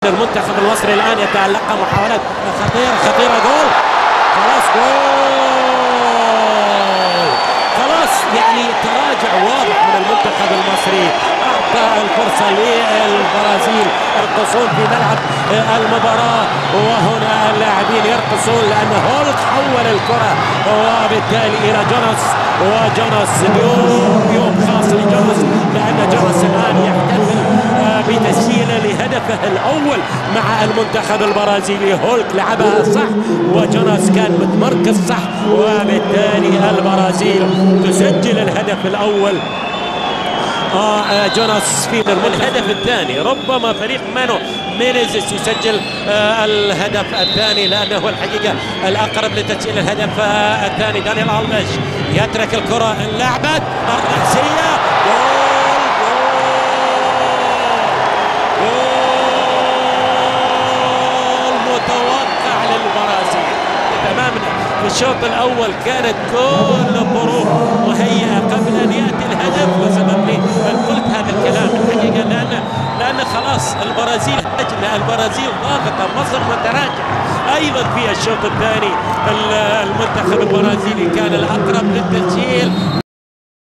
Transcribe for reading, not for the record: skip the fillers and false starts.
المنتخب المصري الآن يتلقى محاولات خطيرة جول. خلاص جول، خلاص يعني تراجع واضح من المنتخب المصري، أعطى الفرصة للبرازيل يرقصون في ملعب المباراة، وهنا اللاعبين يرقصون لأن هولك حول الكرة وبالتالي إلى جوناس، وجوناس يوم خاص لجوناس لأن جوناس الآن يحتفل بتسجيله لهدفه الأول مع المنتخب البرازيلي. هولك لعبها صح وجوناس كان متمركز صح، وبالتالي البرازيل تسجل الهدف الأول. جوناس في الهدف الثاني، ربما فريق مانو مينيزيس يسجل الهدف الثاني لأنه الحقيقة الأقرب لتسجيل الهدف الثاني. دانيال ألفيش يترك الكرة، اللعبة الرأسية، متوقع للبرازيل تماما. في الشوط الاول كانت كل الظروف مهيئه قبل ان ياتي الهدف، وسبب لي قلت هذا الكلام الحقيقه لان خلاص البرازيل ضاغطه، مصر متراجع. ايضا في الشوط الثاني المنتخب البرازيلي كان الاقرب للتسجيل